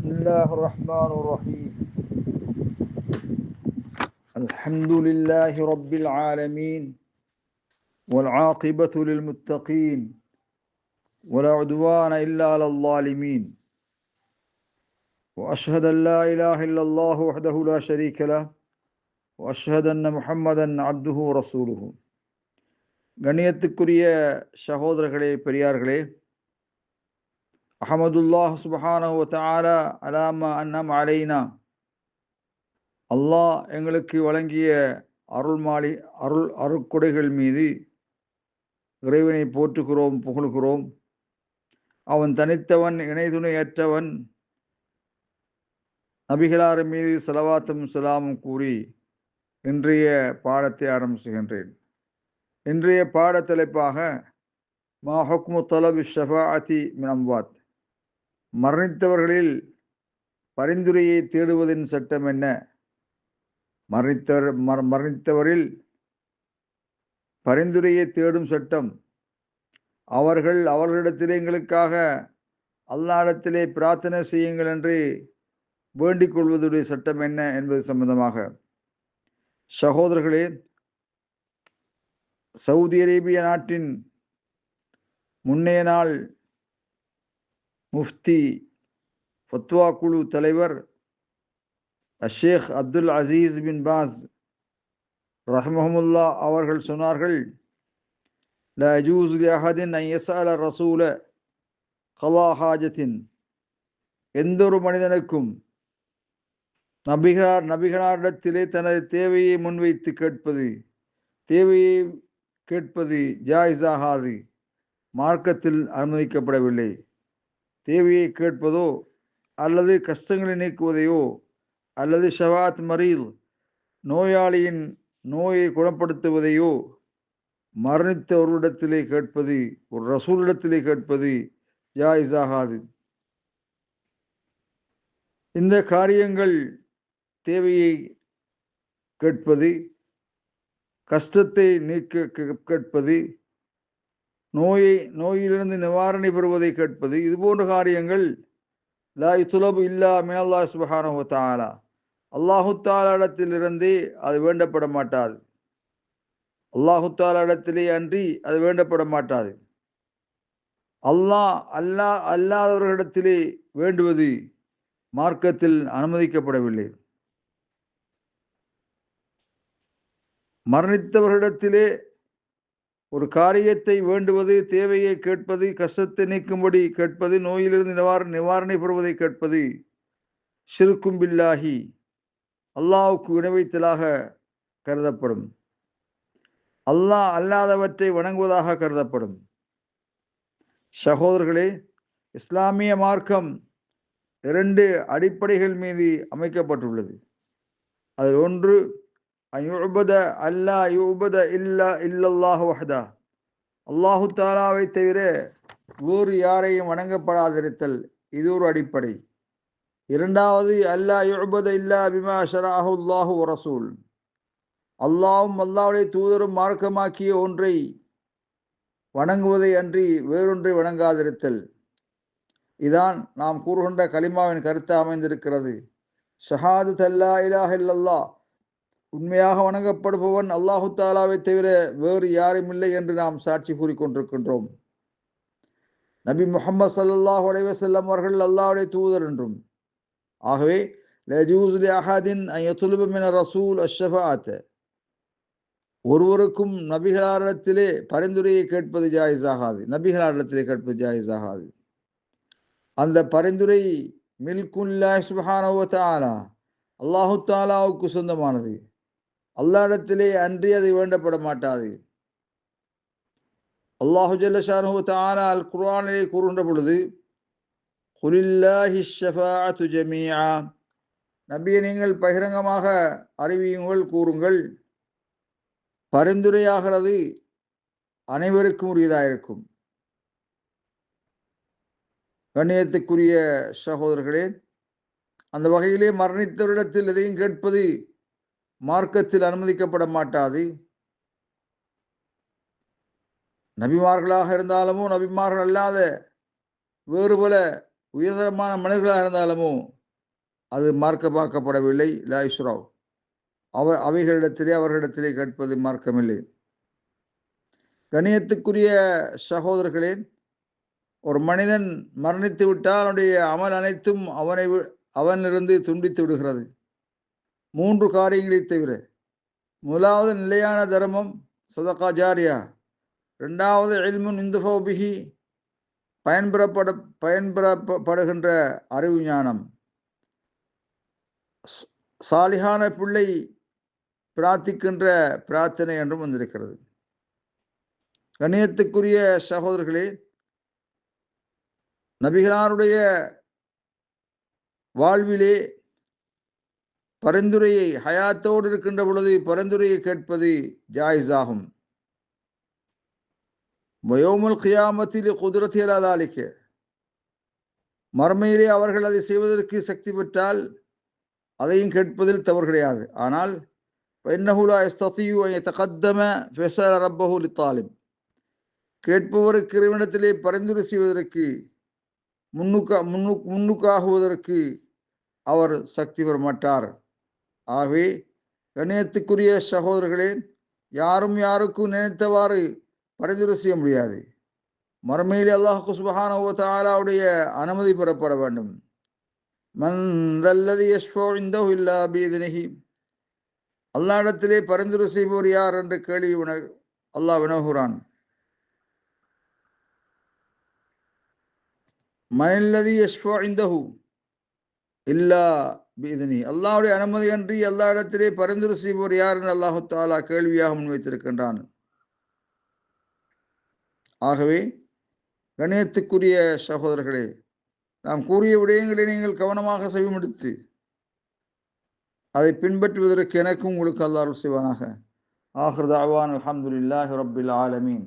بسم الله الرحمن الرحيم. الحمد لله رب العالمين والعاقبة للمتقين ولا عدوان إلا على الظالمين وأشهد أن لا إله إلا الله وحده لا شريك له وأشهد أن محمدا عبده ورسوله. கண்ணியத்துக்குரிய சகோதரர்களே, பெரியார்களே, அஹமதுல்லாஹ் சுப்ஹானஹு வ தஆலா அலாமா அன்னம் அலைனா, அல்லாஹ் எங்களுக்கு வழங்கிய அருட்கொடைகள் மீது இறைவனை போற்றுகிறோம், புகழ்கிறோம். அவன் தனித்தவன், இணைதுணையற்றவன். நபிகளார் மீது ஸலவாத்தும் ஸலாமும் கூறி இன்றைய பாடத்தை ஆரம்பிக்கின்றேன். இன்றைய பாட தலைப்பாக மா ஹுக்மு தலபி ஷஃபாஅத்தி மின் அம்வாத், மரணித்தவர்களில் பரிந்துரையை தேடுவதின் சட்டம் என்ன? மரணித்தவரில் பரிந்துரையை தேடும் சட்டம், அவர்களிடத்திலே எங்களுக்காக அல்லாஹ்விடத்திலே பிரார்த்தனை செய்யுங்கள் என்று வேண்டிக் கொள்வதுடைய சட்டம் என்ன என்பது சம்பந்தமாக. சகோதரர்களே, சவுதி அரேபிய நாட்டின் முன்னைய நாள் முஃப்தி ஃபத்வா குழு தலைவர் ஷேக் அப்துல் அசீஸ் பின் பாஸ் ரஹ்மஹுமுல்லா அவர்கள் சொன்னார்கள், லா யஜூஸு லிஅஹதின் அன் யஸ்அல ரசூல கலா ஹாஜத்தின், எந்த ஒரு மனிதனுக்கும் நபிகளாரிடத்திலே தனது தேவையை முன்வைத்து தேவையை கேட்பது ஜாயிஸாகாது, மார்க்கத்தில் அனுமதிக்கப்படவில்லை. தேவையை கேட்பதோ அல்லது கஷ்டங்களை நீக்குவதையோ அல்லது ஷஃபாஅத் மரீத், நோயாளியின் நோயை குணப்படுத்துவதையோ மரணித்தவரிடத்திலே கேட்பது, ஒரு ரசூலிடத்திலே கேட்பது ஜாயிஸாகாது. இந்த காரியங்கள், தேவையை கேட்பது, கஷ்டத்தை நீக்க கேட்பது, நோயிலிருந்து நிவாரணை பெறுவதை கேட்பது, இது போன்ற காரியங்கள் லா யுத்லபு இல்லா மினல்லாஹ் சுப்ஹானஹு வ தஆலா, அல்லாஹு தஆலா இடத்திலிருந்தே அது வேண்டப்பட மாட்டாது. அல்லாஹு தஆலா இடத்திலே அன்றி அது வேண்டப்பட மாட்டாது. அல்லாதவர்களிடத்திலே வேண்டுவது மார்க்கத்தில் அனுமதிக்கப்படவில்லை. மரணித்தவர்களிடத்திலே ஒரு காரியத்தை வேண்டுவது, தேவையை கேட்பது, கஷ்டத்தை நீக்கும்படி கேட்பது, நோயிலிருந்து நிவாரணை பெறுவதை கேட்பது ஷிர்கும் பில்லாஹி, அல்லாஹ்வுக்கு இணைவைத்தலாக கருதப்படும். அல்லாஹ் அல்லாதவற்றை வணங்குவதாக கருதப்படும். சகோதரர்களே, இஸ்லாமிய மார்க்கம் 2 அடிப்படைகள் மீது அமைக்கப்பட்டுள்ளது. அதில் ஒன்று அல்லா யுபத இல்லல்லாஹு வஹ்தா, அல்லாஹு தஆலாவை தவிர வேறு யாரையும் வணங்கப்படாதிருத்தல், இது ஒரு அடிப்படை. இரண்டாவது, அல்லா யுபத இல்லா பிமா ஷரஅஹு அல்லாஹு வ ரசூல், அல்லாஹ்வும் அல்லாஹ்வுடைய தூதரும் மார்க்கமாக்கிய ஒன்றை வணங்குவதை அன்றி வேறொன்றை வணங்காதிருத்தல். இதான் நாம் கூறுகின்ற கலிமாவின் கருத்தாக அமைந்திருக்கிறது. ஷஹாதத் அல்லா இலாஹ இல்லல்லாஹ், உண்மையாக வணங்கப்படுபவன் அல்லாஹு தஆலாவை தவிர வேறு யாரும் இல்லை என்று நாம் சாட்சி கூறிக்கொண்டிருக்கின்றோம். நபி முஹம்மது ஸல்லல்லாஹு அலைஹி வஸல்லம் அவர்கள் அல்லாஹ்வுடைய தூதர் என்றும். ஆகவே லா யஜூஸு லிஅஹதின் அன் யத்லுப மின ரசூல் அஷ்ஷஃபாஅத், ஒருவருக்கும் நபிகளாரிடத்திலே பரிந்துரையை கேட்பது ஜாயிஸாகாது, நபிகளாரிடத்திலே கேட்பது ஜாயிஸாகாது. அந்த பரிந்துரை மில்குல்லாஹி சுப்ஹானஹு வ தஆலா, அல்லாஹு தஆலாவுக்கு சொந்தமானது. அல்லாஹ்விடத்திலே அன்றி அது வேண்டப்பட மாட்டாது. அல்லாஹு ஜல்ல ஷானஹு வ தஆலா அல் குர்ஆனிலே கூறுகின்ற பொழுது, குலில்லாஹி ஷஃபாஅத்து ஜமீஆ, நபியே நீங்கள் பகிரங்கமாக அறிவியுங்கள், கூறுங்கள், பரிந்துரையாகிறது அனைவருக்கும் உரியதாயிருக்கும். கண்ணியத்துக்குரிய சகோதரர்களே, அந்த வகையிலே மரணித்தவரிடத்தில் எதையும் கேட்பது மார்க்கத்தில் அனுமதிக்கப்பட மாட்டாது. நபிமார்களாக இருந்தாலுமோ நபிமார்கள் அல்லாத வேறு பல உயர்தரமான மனிதர்களாக இருந்தாலுமோ அது மார்க்கமாக்கப்படவில்லை. லா யுஸ்ராவ், அவைகளிடத்திலே அவர்களிடத்திலே கேட்பது மார்க்கமில்லை. கணியத்துக்குரிய சகோதரர்களே, ஒரு மனிதன் மரணித்து விட்டால் அவனுடைய அமல் அனைத்தும் அவனிலிருந்து துண்டித்து விடுகிறது. 3 காரியங்களை தவிர. முதலாவது நிலையான தர்மம், சதகா ஜாரியா. 2வது இல்முன் யுன்தஃபவு பிஹி, பயன்பெறப்படுகின்ற அறிவு ஞானம். சாலிஹான பிள்ளை பிரார்த்திக்கின்ற பிரார்த்தனை என்றும் வந்திருக்கிறது. கண்ணியத்துக்குரிய சகோதரர்களே, நபிகளாருடைய வாழ்விலே பரிந்துரையை, ஹயாத்தோடு இருக்கின்ற பொழுது பரிந்துரையை கேட்பது ஜாயிஸ் ஆகும். வயோமுல் கியாமத்தில் குதிரத்தி அலாதாலிக்க, மறுமையிலே அவர்கள் அதை செய்வதற்கு சக்தி பெற்றால் அதையும் கேட்பதில் தவறு கிடையாது. ஆனால் கேட்பவருக்கு இறைவனிடத்திலே பரிந்துரை செய்வதற்கு, முன்னுக்காகுவதற்கு அவர் சக்தி பெற மாட்டார். ஆகவே கண்ணியத்துக்குரிய சகோதரர்களே, யாரும் யாருக்கும் நினைத்தவாறு பரிந்துரை செய்ய முடியாது. மறுமையிலே அல்லாஹ் சுப்ஹானஹு வ தஆலாவுடைய அனுமதி பெறப்பட வேண்டும். மன் தல்லதி யஷ்ஃபஉ இன்தஹு இல்லா பிஇذனிஹி, அல்லாஹ்விடத்திலே பரிந்துரை செய்பவர் யார் என்ற கேள்வி அல்லாஹ் வினவுகிறான். மனல்லதி யஷ்ஃபஉ இன்தஹு இல்லா பிஇذனிஹி, அல்லாஹ்வுடைய அனுமதி அன்றி அல்லாஹ்விடத்திலே பரிந்துரை செய்பவர் யார் என்று அல்லாஹ் தஆலா கேள்வியாக முன்வைத்திருக்கின்றான். ஆகவே கணியத்துக்குரிய சகோதரர்களே, நாம் கூறிய விடயங்களை நீங்கள் கவனமாக செவிமடுத்து அதை பின்பற்றுவதற்கு எனக்கும் உங்களுக்கு அல்லாஹ் அருள் செய்வானாக. ஆகிர் தஅவானா அல்ஹம்துலில்லாஹி ரப்பில் ஆலமீன்.